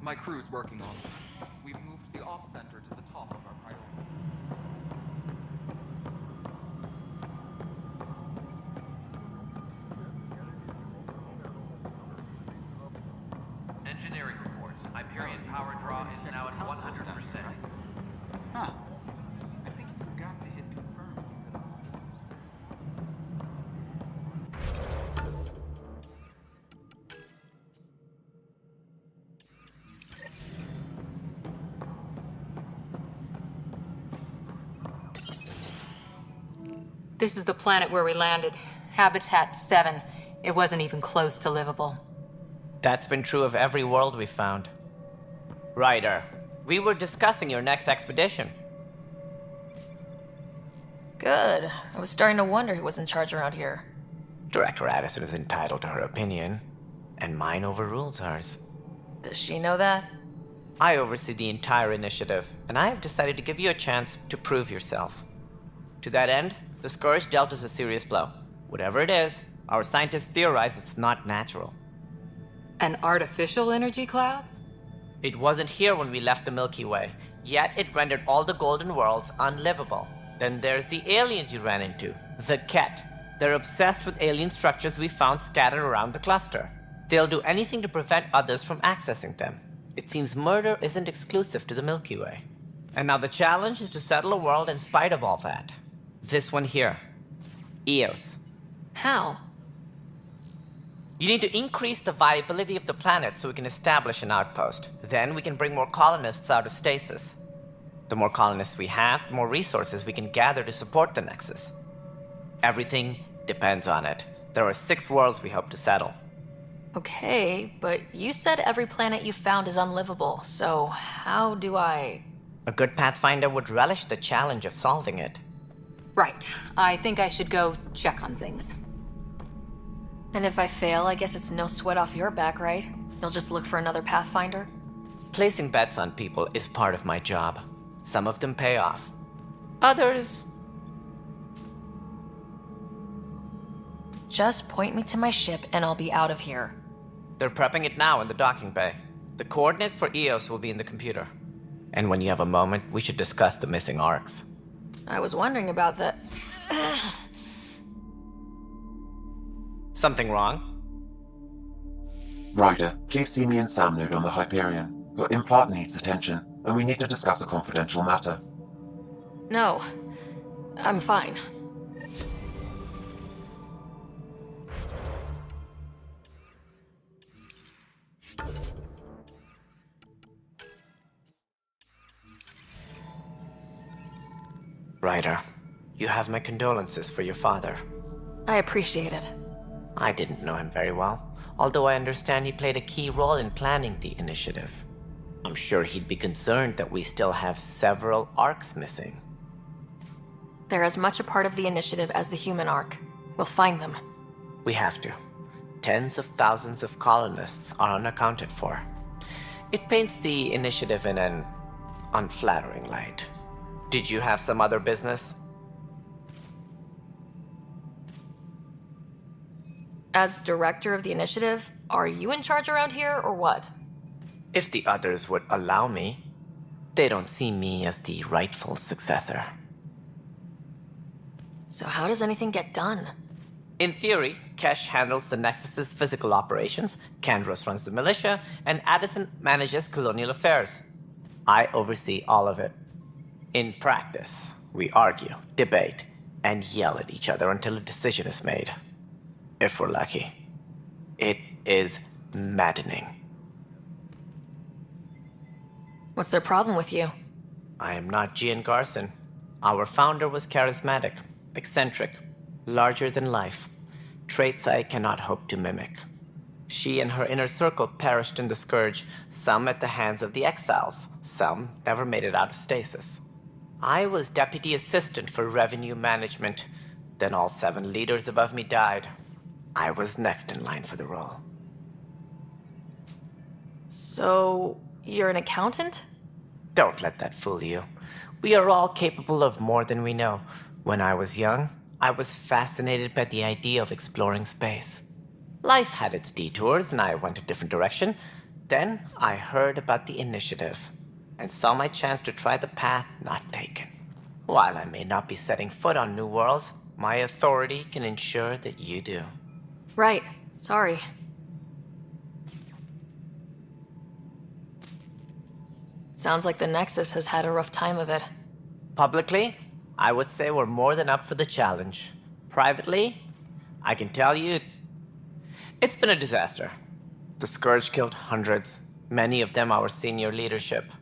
My crew's working on it. We've moved the op center to the top of our priority. Engineering reports. Hyperion power draw is now at 100%. Huh. I think you forgot to hit confirm. This is the planet where we landed. Habitat 7. It wasn't even close to livable. That's been true of every world we've found. Ryder, we were discussing your next expedition. Good. I was starting to wonder who was in charge around here. Director Addison is entitled to her opinion, and mine overrules hers. Does she know that? I oversee the entire initiative, and I have decided to give you a chance to prove yourself. To that end, the Scourge dealt us a serious blow. Whatever it is, our scientists theorize it's not natural. An artificial energy cloud? It wasn't here when we left the Milky Way, yet it rendered all the golden worlds unlivable. Then there's the aliens you ran into, the Ket. They're obsessed with alien structures we found scattered around the cluster. They'll do anything to prevent others from accessing them. It seems murder isn't exclusive to the Milky Way. And now the challenge is to settle a world in spite of all that. This one here. Eos. How? You need to increase the viability of the planet so we can establish an outpost. Then we can bring more colonists out of stasis. The more colonists we have, the more resources we can gather to support the Nexus. Everything depends on it. There are 6 worlds we hope to settle. Okay, but you said every planet you found is unlivable, so how do I... A good Pathfinder would relish the challenge of solving it. Right. I think I should go check on things. And if I fail, I guess it's no sweat off your back, right? You'll just look for another Pathfinder? Placing bets on people is part of my job. Some of them pay off. Others... Just point me to my ship and I'll be out of here. They're prepping it now in the docking bay. The coordinates for Eos will be in the computer. And when you have a moment, we should discuss the missing arcs. I was wondering about that. Something wrong? Ryder, please see me and Sam Node on the Hyperion. Your implant needs attention, and we need to discuss a confidential matter. No. I'm fine. Ryder, you have my condolences for your father. I appreciate it. I didn't know him very well, although I understand he played a key role in planning the initiative. I'm sure he'd be concerned that we still have several arcs missing. They're as much a part of the initiative as the human arc. We'll find them. We have to. Tens of thousands of colonists are unaccounted for. It paints the initiative in an unflattering light. Did you have some other business? As director of the initiative, are you in charge around here, or what? If the others would allow me, they don't see me as the rightful successor. So how does anything get done? In theory, Kesh handles the Nexus's physical operations, Kandros runs the militia, and Addison manages colonial affairs. I oversee all of it. In practice, we argue, debate, and yell at each other until a decision is made. If we're lucky. It is maddening. What's their problem with you? I am not Gian Garson. Our founder was charismatic, eccentric, larger than life. Traits I cannot hope to mimic. She and her inner circle perished in the Scourge, some at the hands of the Exiles, some never made it out of stasis. I was deputy assistant for revenue management. Then all 7 leaders above me died. I was next in line for the role. So, you're an accountant? Don't let that fool you. We are all capable of more than we know. When I was young, I was fascinated by the idea of exploring space. Life had its detours, and I went a different direction. Then I heard about the initiative and saw my chance to try the path not taken. While I may not be setting foot on New Worlds, my authority can ensure that you do. Right. Sorry. Sounds like the Nexus has had a rough time of it. Publicly, I would say we're more than up for the challenge. Privately, I can tell you, it's been a disaster. The Scourge killed hundreds, many of them our senior leadership.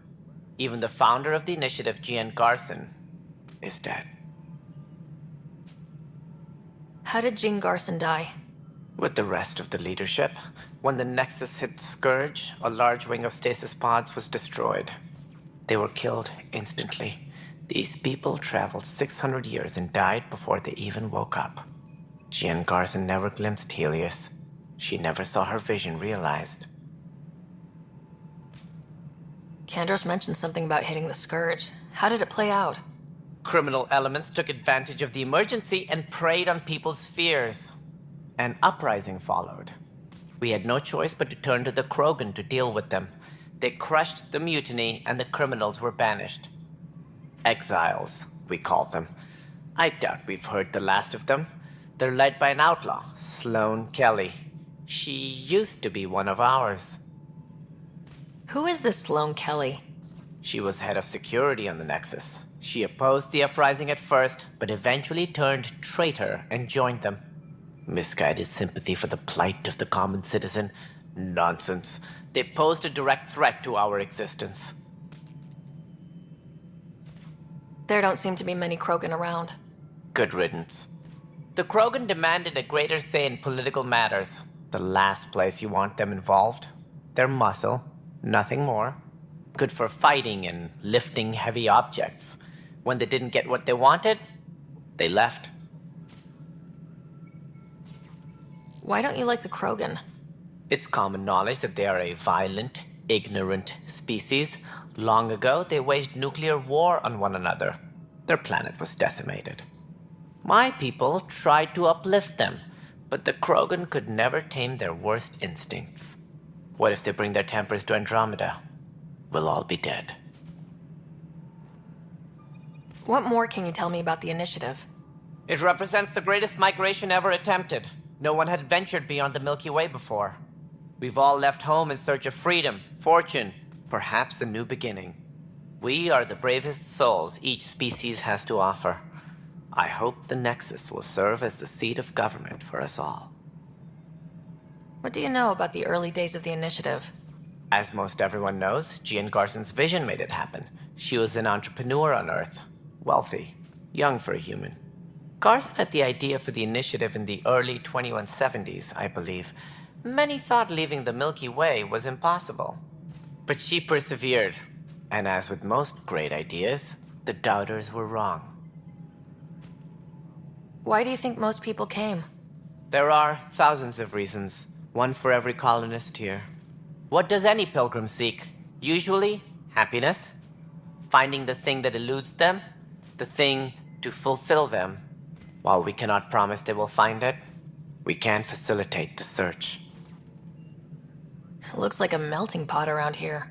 Even the founder of the initiative, Gian Garson, is dead. How did Jean Garson die? With the rest of the leadership, when the Nexus hit the Scourge, a large wing of stasis pods was destroyed. They were killed instantly. These people traveled 600 years and died before they even woke up. Jean Garson never glimpsed Helios. She never saw her vision realized. Kandros mentioned something about hitting the Scourge. How did it play out? Criminal elements took advantage of the emergency and preyed on people's fears. An uprising followed. We had no choice but to turn to the Krogan to deal with them. They crushed the mutiny and the criminals were banished. Exiles, we call them. I doubt we've heard the last of them. They're led by an outlaw, Sloane Kelly. She used to be one of ours. Who is this Sloane Kelly? She was head of security on the Nexus. She opposed the uprising at first, but eventually turned traitor and joined them. Misguided sympathy for the plight of the common citizen? Nonsense. They posed a direct threat to our existence. There don't seem to be many Krogan around. Good riddance. The Krogan demanded a greater say in political matters. The last place you want them involved. Their muscle, nothing more. Good for fighting and lifting heavy objects. When they didn't get what they wanted, they left. Why don't you like the Krogan? It's common knowledge that they are a violent, ignorant species. Long ago, they waged nuclear war on one another. Their planet was decimated. My people tried to uplift them, but the Krogan could never tame their worst instincts. What if they bring their tempers to Andromeda? We'll all be dead. What more can you tell me about the initiative? It represents the greatest migration ever attempted. No one had ventured beyond the Milky Way before. We've all left home in search of freedom, fortune, perhaps a new beginning. We are the bravest souls each species has to offer. I hope the Nexus will serve as the seat of government for us all. What do you know about the early days of the initiative? As most everyone knows, Gian Garson's vision made it happen. She was an entrepreneur on Earth. Wealthy. Young for a human. Garson had the idea for the initiative in the early 2170s, I believe. Many thought leaving the Milky Way was impossible. But she persevered. And as with most great ideas, the doubters were wrong. Why do you think most people came? There are thousands of reasons, one for every colonist here. What does any pilgrim seek? Usually, happiness. Finding the thing that eludes them, the thing to fulfill them. While we cannot promise they will find it, we can facilitate the search. It looks like a melting pot around here.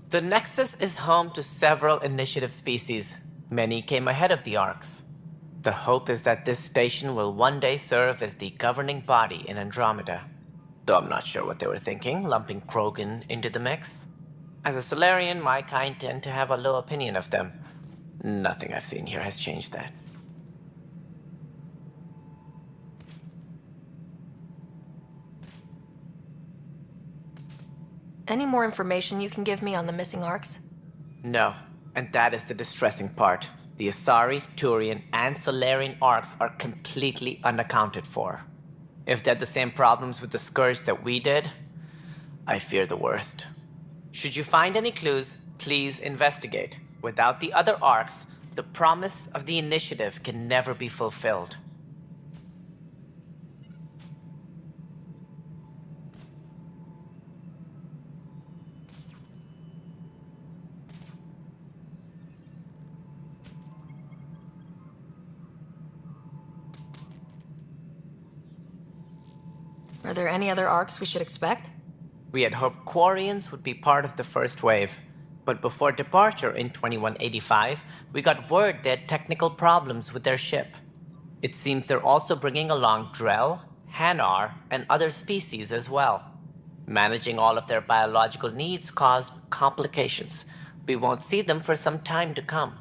The Nexus is home to several initiative species. Many came ahead of the Arks. The hope is that this station will one day serve as the governing body in Andromeda. Though I'm not sure what they were thinking, lumping Krogan into the mix. As a Solarian, my kind tend to have a low opinion of them. Nothing I've seen here has changed that. Any more information you can give me on the missing Arks? No, and that is the distressing part. The Asari, Turian, and Solarian Arks are completely unaccounted for. If they had the same problems with the Scourge that we did, I fear the worst. Should you find any clues, please investigate. Without the other Arks, the promise of the initiative can never be fulfilled. Are there any other Arks we should expect? We had hoped Quarians would be part of the first wave, but before departure in 2185, we got word they had technical problems with their ship. It seems they're also bringing along Drell, Hanar, and other species as well. Managing all of their biological needs caused complications. We won't see them for some time to come.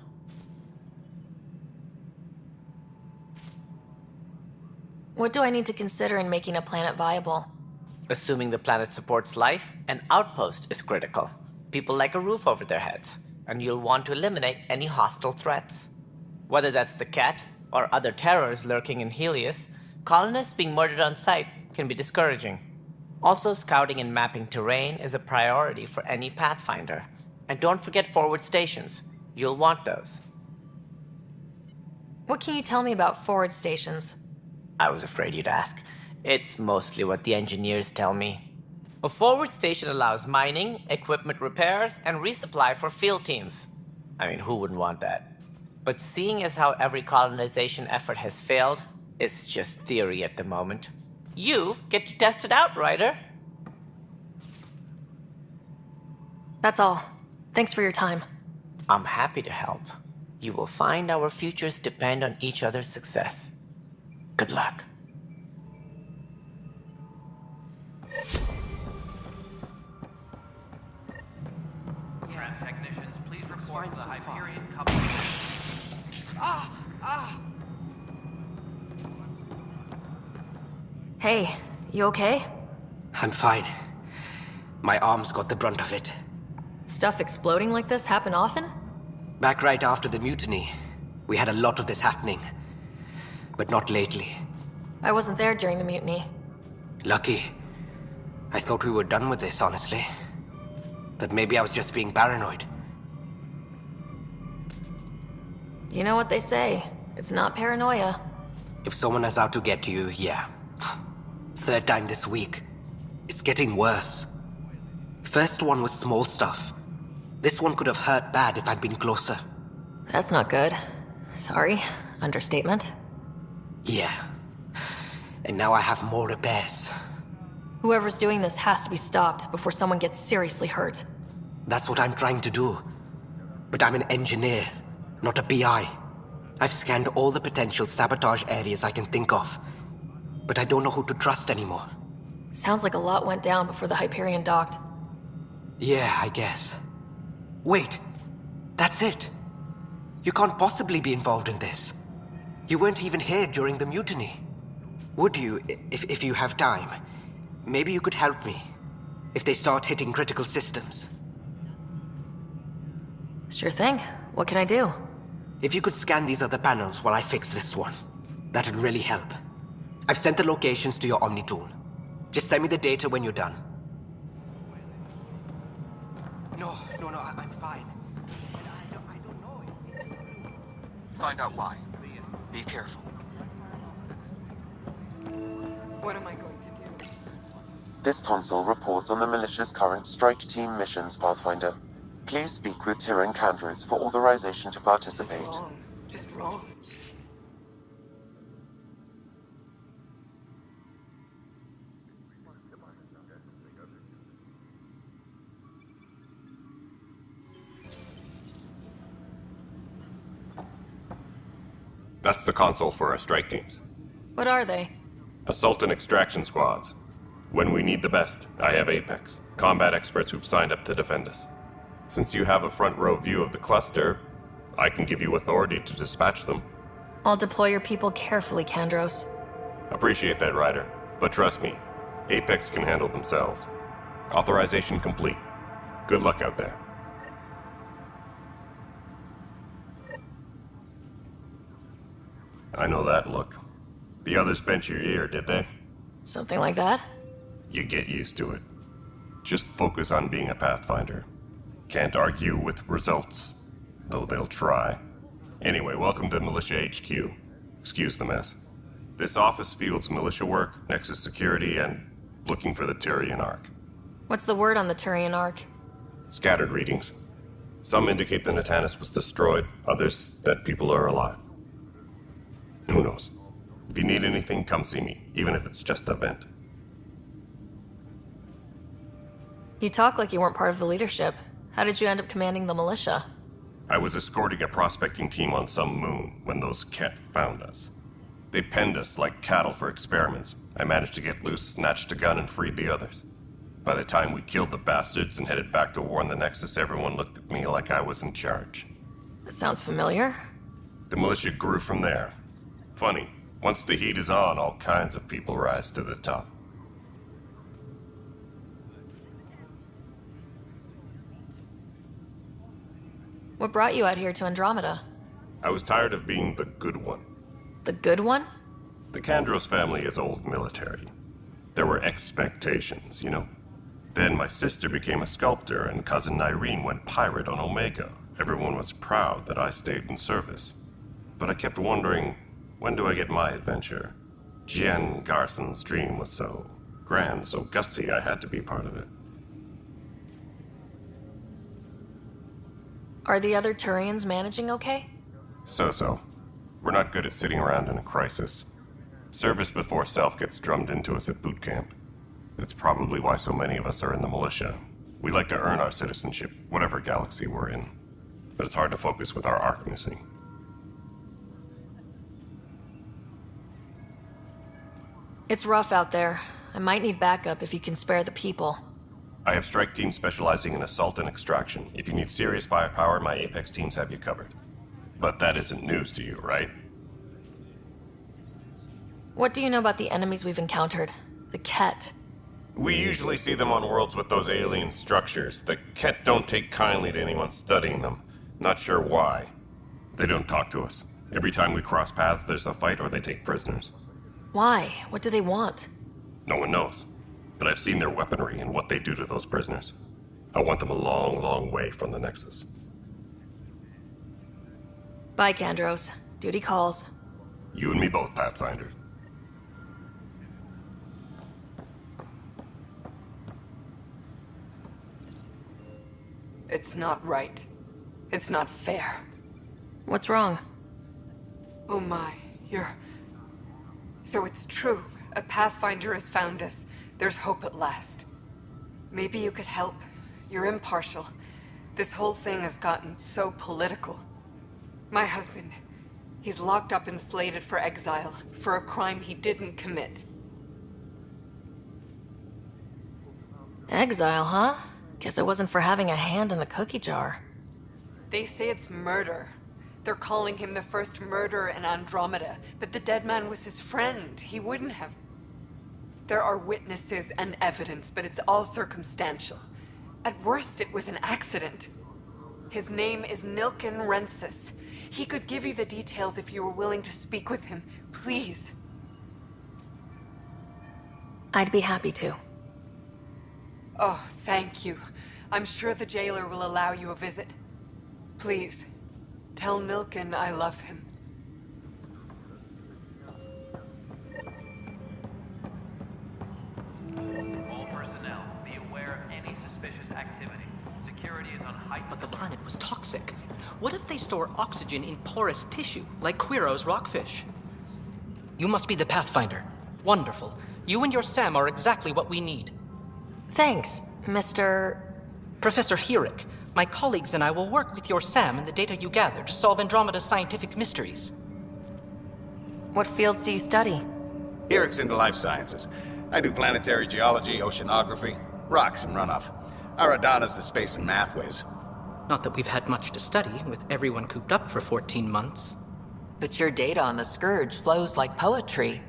What do I need to consider in making a planet viable? Assuming the planet supports life, an outpost is critical. People like a roof over their heads, and you'll want to eliminate any hostile threats. Whether that's the cat or other terrors lurking in Helios, colonists being murdered on sight can be discouraging. Also, scouting and mapping terrain is a priority for any Pathfinder. And don't forget forward stations. You'll want those. What can you tell me about forward stations? I was afraid you'd ask. It's mostly what the engineers tell me. A forward station allows mining, equipment repairs, and resupply for field teams. I mean, who wouldn't want that? But seeing as how every colonization effort has failed, it's just theory at the moment. You get to test it out, Ryder. That's all. Thanks for your time. I'm happy to help. You will find our futures depend on each other's success. Good luck. Technicians, please report fine to the so far. Hyperion Company. Hey, you okay? I'm fine. My arms got the brunt of it. Stuff exploding like this happen often? Back right after the mutiny, we had a lot of this happening. But not lately. I wasn't there during the mutiny. Lucky. I thought we were done with this, honestly. That maybe I was just being paranoid. You know what they say. It's not paranoia. If someone is out to get you, yeah. Third time this week. It's getting worse. First one was small stuff. This one could have hurt bad if I'd been closer. That's not good. Sorry. Understatement. Yeah. And now I have more repairs. Whoever's doing this has to be stopped before someone gets seriously hurt. That's what I'm trying to do. But I'm an engineer, not a BI. I've scanned all the potential sabotage areas I can think of. But I don't know who to trust anymore. Sounds like a lot went down before the Hyperion docked. Yeah, I guess. Wait, that's it. You can't possibly be involved in this. You weren't even here during the mutiny. Would you, if you have time? Maybe you could help me. If they start hitting critical systems. Sure thing. What can I do? If you could scan these other panels while I fix this one, that'd really help. I've sent the locations to your Omni tool. Just send me the data when you're done. No, I'm fine. I don't know. Find out why. Be careful. What am I going to do? This console reports on the militia's current strike team missions, Pathfinder. Please speak with Tyrion Candros for authorization to participate. Just wrong. That's the console for our strike teams. What are they? Assault and extraction squads. When we need the best, I have Apex, combat experts who've signed up to defend us. Since you have a front row view of the cluster, I can give you authority to dispatch them. I'll deploy your people carefully, Kandros. Appreciate that, Ryder. But trust me, Apex can handle themselves. Authorization complete. Good luck out there. I know that look. The others bent your ear, did they? Something like that? You get used to it. Just focus on being a Pathfinder. Can't argue with results, though they'll try. Anyway, welcome to Militia HQ. Excuse the mess. This office fields militia work, Nexus security, and looking for the Tyrion Ark. What's the word on the Turian Ark? Scattered readings. Some indicate the Natanus was destroyed, others that people are alive. Who knows? If you need anything, come see me, even if it's just a vent. You talk like you weren't part of the leadership. How did you end up commanding the militia? I was escorting a prospecting team on some moon when those Ket found us. They penned us like cattle for experiments. I managed to get loose, snatched a gun, and freed the others. By the time we killed the bastards and headed back to warn the Nexus, everyone looked at me like I was in charge. That sounds familiar. The militia grew from there. Funny, once the heat is on, all kinds of people rise to the top. What brought you out here to Andromeda? I was tired of being the good one. The good one? The Kandros family is old military. There were expectations, you know? Then my sister became a sculptor and cousin Irene went pirate on Omega. Everyone was proud that I stayed in service. But I kept wondering, when do I get my adventure? Jen Garson's dream was so grand, so gutsy, I had to be part of it. Are the other Turians managing okay? So-so. We're not good at sitting around in a crisis. Service before self gets drummed into us at boot camp. That's probably why so many of us are in the militia. We like to earn our citizenship, whatever galaxy we're in. But it's hard to focus with our arc missing. It's rough out there. I might need backup if you can spare the people. I have strike teams specializing in assault and extraction. If you need serious firepower, my Apex teams have you covered. But that isn't news to you, right? What do you know about the enemies we've encountered? The Ket. We usually see them on worlds with those alien structures. The Ket don't take kindly to anyone studying them. Not sure why. They don't talk to us. Every time we cross paths, there's a fight or they take prisoners. Why? What do they want? No one knows. But I've seen their weaponry and what they do to those prisoners. I want them a long, long way from the Nexus. Bye, Kandros. Duty calls. You and me both, Pathfinder. It's not right. It's not fair. What's wrong? Oh my, you're... So it's true. A Pathfinder has found us. There's hope at last. Maybe you could help. You're impartial. This whole thing has gotten so political. My husband, he's locked up and slated for exile for a crime he didn't commit. Exile, huh? Guess it wasn't for having a hand in the cookie jar. They say it's murder. They're calling him the first murderer in Andromeda, but the dead man was his friend. He wouldn't have... There are witnesses and evidence, but it's all circumstantial. At worst, it was an accident. His name is Nilken Rensis. He could give you the details if you were willing to speak with him. Please. I'd be happy to. Oh, thank you. I'm sure the jailer will allow you a visit. Please, tell Nilken I love him. All personnel, be aware of any suspicious activity. Security is on heightened... But the planet was toxic. What if they store oxygen in porous tissue, like Quiro's rockfish? You must be the Pathfinder. Wonderful. You and your Sam are exactly what we need. Thanks, Mr... Professor Herrick, my colleagues and I will work with your Sam and the data you gather to solve Andromeda's scientific mysteries. What fields do you study? Herrick's into life sciences. I do planetary geology, oceanography, rocks and runoff. Aradana's the space and math whiz. Not that we've had much to study, with everyone cooped up for 14 months. But your data on the Scourge flows like poetry.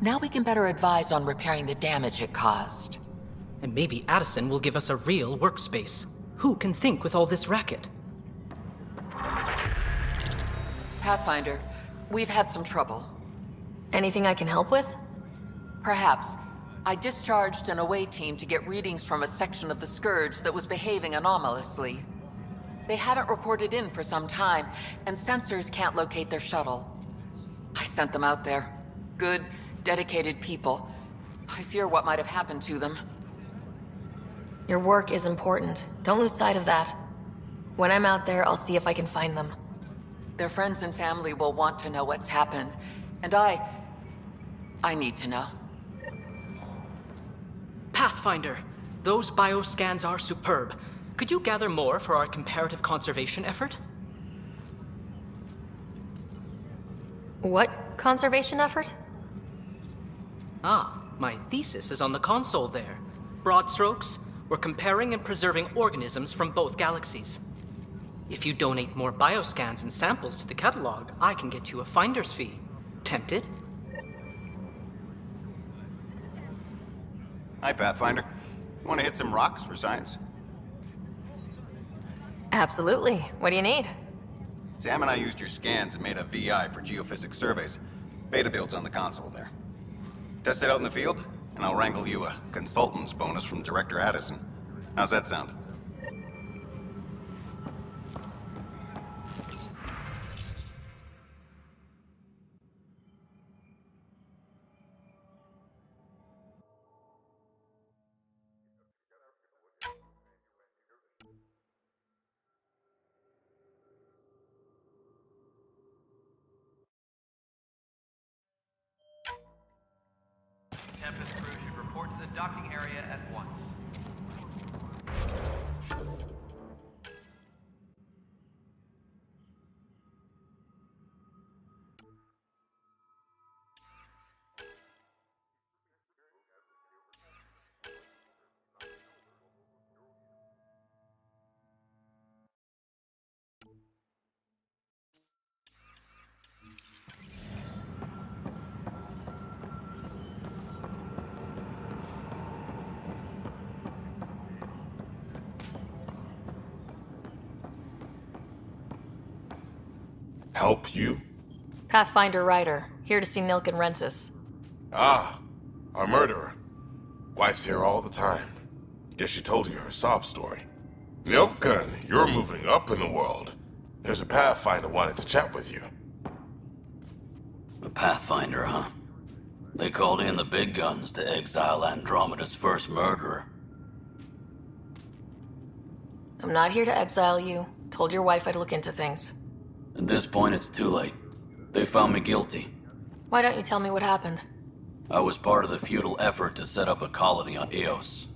Now we can better advise on repairing the damage it caused. And maybe Addison will give us a real workspace. Who can think with all this racket? Pathfinder, we've had some trouble. Anything I can help with? Perhaps. I discharged an away team to get readings from a section of the Scourge that was behaving anomalously. They haven't reported in for some time, and sensors can't locate their shuttle. I sent them out there. Good, dedicated people. I fear what might have happened to them. Your work is important. Don't lose sight of that. When I'm out there, I'll see if I can find them. Their friends and family will want to know what's happened, and I need to know. Pathfinder, Those bioscans are superb. Could you gather more for our comparative conservation effort? What conservation effort? Ah, my thesis is on the console there. Broad strokes, we're comparing and preserving organisms from both galaxies. If you donate more bioscans and samples to the catalog, I can get you a finder's fee. Tempted? Hi, Pathfinder. Want to hit some rocks for science? Absolutely. What do you need? Sam and I used your scans and made a VI for geophysics surveys. Beta builds on the console there. Test it out in the field, and I'll wrangle you a consultant's bonus from Director Addison. How's that sound? Tempest crew should report to the docking area at once. Help you? Pathfinder Ryder, here to see Nilk and Rensis. Ah, our murderer. Wife's here all the time. Guess she told you her sob story. Nilkan, you're moving up in the world. There's a Pathfinder wanting to chat with you. The Pathfinder, huh? They called in the big guns to exile Andromeda's first murderer. I'm not here to exile you. Told your wife I'd look into things. At this point, it's too late. They found me guilty. Why don't you tell me what happened? I was part of the futile effort to set up a colony on Eos.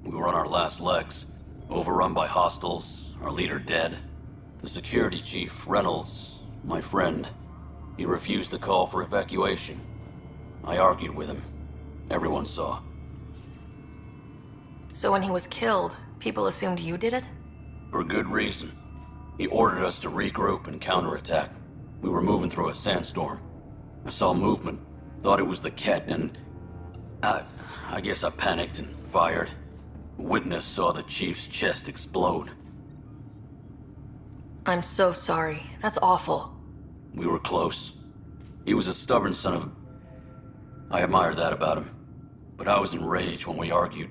We were on our last legs, overrun by hostiles, our leader dead. The security chief, Reynolds, my friend, he refused to call for evacuation. I argued with him. Everyone saw. So when he was killed, people assumed you did it? For good reason. He ordered us to regroup and counterattack. We were moving through a sandstorm. I saw movement, thought it was the Ket, and I guess I panicked and fired. A witness saw the chief's chest explode. I'm so sorry. That's awful. We were close. He was a stubborn son of a... I admired that about him. But I was enraged when we argued.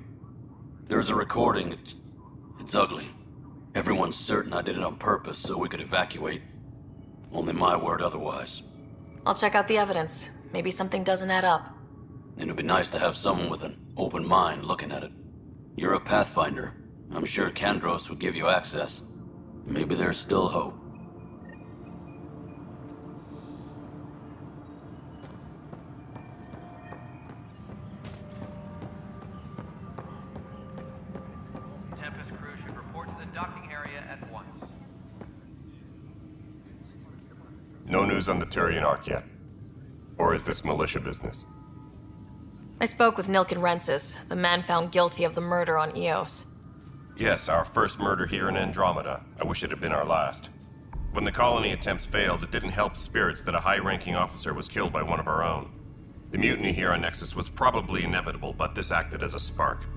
There's a recording. It's ugly. Everyone's certain I did it on purpose so we could evacuate. Only my word otherwise. I'll check out the evidence. Maybe something doesn't add up. And it'd be nice to have someone with an open mind looking at it. You're a Pathfinder. I'm sure Kandros would give you access. Maybe there's still hope. Tempest crew should report to the docking area at once. No news on the Turian Ark yet? Or is this militia business? I spoke with Nilk and Rensis, the man found guilty of the murder on Eos. Yes, our first murder here in Andromeda. I wish it had been our last. When the colony attempts failed, it didn't help spirits that a high-ranking officer was killed by one of our own. The mutiny here on Nexus was probably inevitable, but this acted as a spark.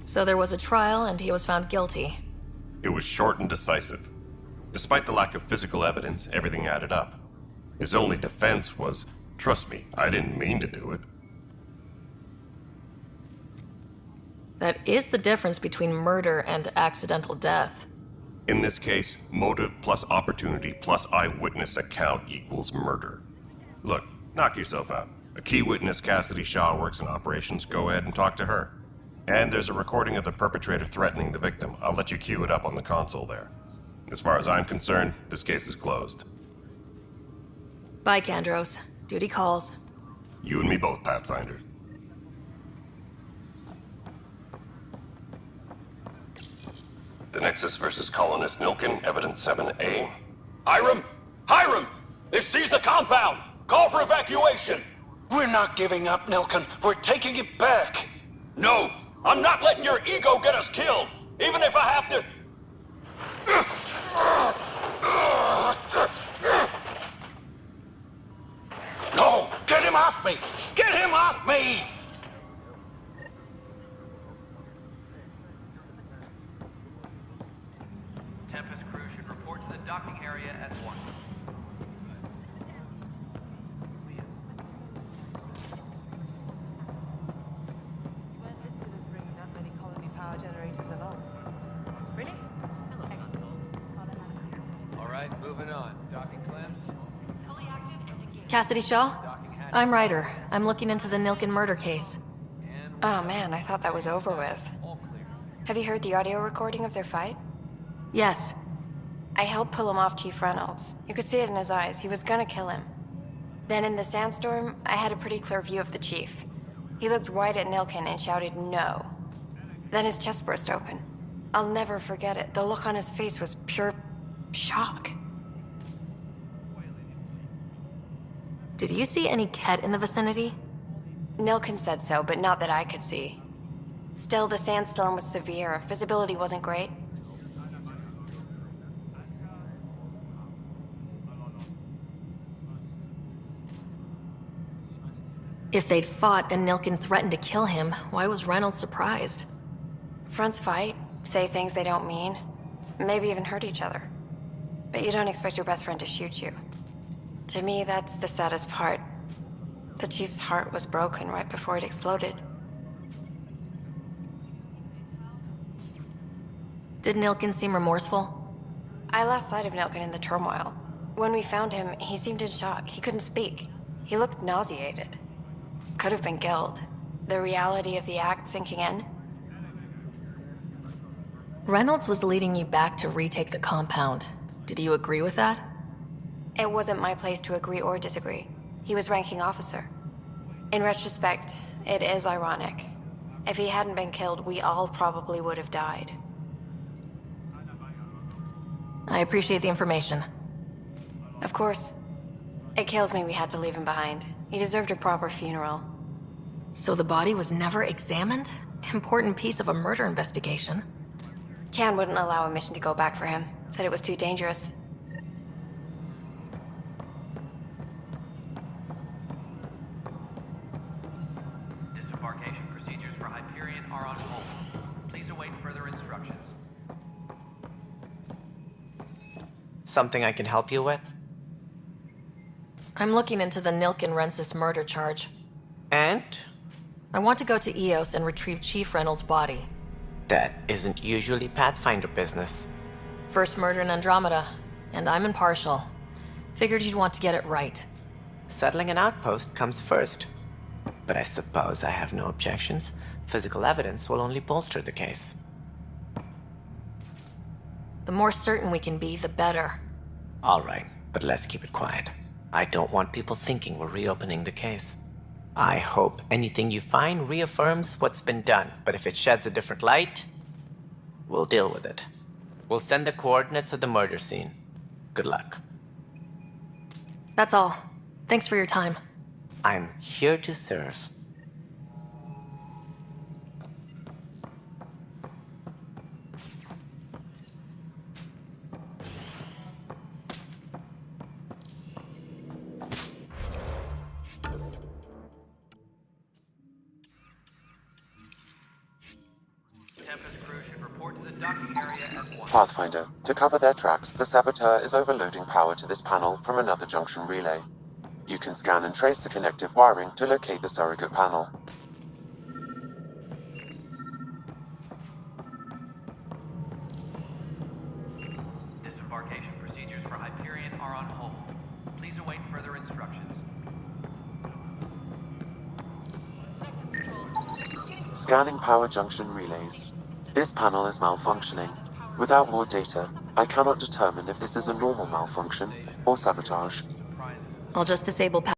So there was a trial and he was found guilty. It was short and decisive. Despite the lack of physical evidence, everything added up. His only defense was, "Trust me, I didn't mean to do it." That is the difference between murder and accidental death. In this case, motive plus opportunity plus eyewitness account equals murder. Look, knock yourself out. A key witness, Cassidy Shaw, works in operations. Go ahead and talk to her. And there's a recording of the perpetrator threatening the victim. I'll let you cue it up on the console there. As far as I'm concerned, this case is closed. Bye, Kandros. Duty calls. You and me both, Pathfinder. The Nexus versus colonist Nilkin, evidence 7A. Hiram! Hiram! They've seized the compound! Call for evacuation! We're not giving up, Nilkin. We're taking it back. No! I'm not letting your ego get us killed! Even if I have to... No! Get him off me! Get him off me! Tempest crew should report to the docking area at once. You weren't listed as bringing that many colony power generators along. Really? Excellent. All right, moving on. Docking clamps. Cassidy Shaw? I'm Ryder. I'm looking into the Nilkin murder case. Oh man, I thought that was over with. Have you heard the audio recording of their fight? Yes. I helped pull him off Chief Reynolds. You could see it in his eyes. He was gonna kill him. Then in the sandstorm, I had a pretty clear view of the chief. He looked right at Nilkin and shouted no. Then his chest burst open. I'll never forget it. The look on his face was pure shock. Did you see any Ket in the vicinity? Nilkin said so, but not that I could see. Still, the sandstorm was severe. Visibility wasn't great. If they'd fought and Nilkin threatened to kill him, why was Reynolds surprised? Fronts fight, say things they don't mean, maybe even hurt each other. But you don't expect your best friend to shoot you. To me, that's the saddest part. The chief's heart was broken right before it exploded. Did Nilkin seem remorseful? I lost sight of Nilkin in the turmoil. When we found him, he seemed in shock. He couldn't speak. He looked nauseated. Could have been killed. The reality of the act sinking in. Reynolds was leading you back to retake the compound. Did you agree with that? It wasn't my place to agree or disagree. He was ranking officer. In retrospect, it is ironic. If he hadn't been killed, we all probably would have died. I appreciate the information. Of course. It kills me we had to leave him behind. He deserved a proper funeral. So the body was never examined? Important piece of a murder investigation. Tian wouldn't allow a mission to go back for him. Said it was too dangerous. Disembarkation procedures for Hyperion are on hold. Please await further instructions. Something I can help you with? I'm looking into the Nilkin Rensis murder charge. And? I want to go to EOS and retrieve Chief Reynolds' body. That isn't usually Pathfinder business. First murder in Andromeda, and I'm impartial. Figured you'd want to get it right. Settling an outpost comes first. But I suppose I have no objections. Physical evidence will only bolster the case. The more certain we can be, the better. All right, but let's keep it quiet. I don't want people thinking we're reopening the case. I hope anything you find reaffirms what's been done, but if it sheds a different light, we'll deal with it. We'll send the coordinates of the murder scene. Good luck. That's all. Thanks for your time. I'm here to serve. Tempest crew should report to the docking area at once. Pathfinder, to cover their tracks, the saboteur is overloading power to this panel from another junction relay. You can scan and trace the connective wiring to locate the surrogate panel. Disembarkation procedures for Hyperion are on hold. Please await further instructions. Scanning power junction relays. This panel is malfunctioning. Without more data, I cannot determine if this is a normal malfunction or sabotage. I'll just disable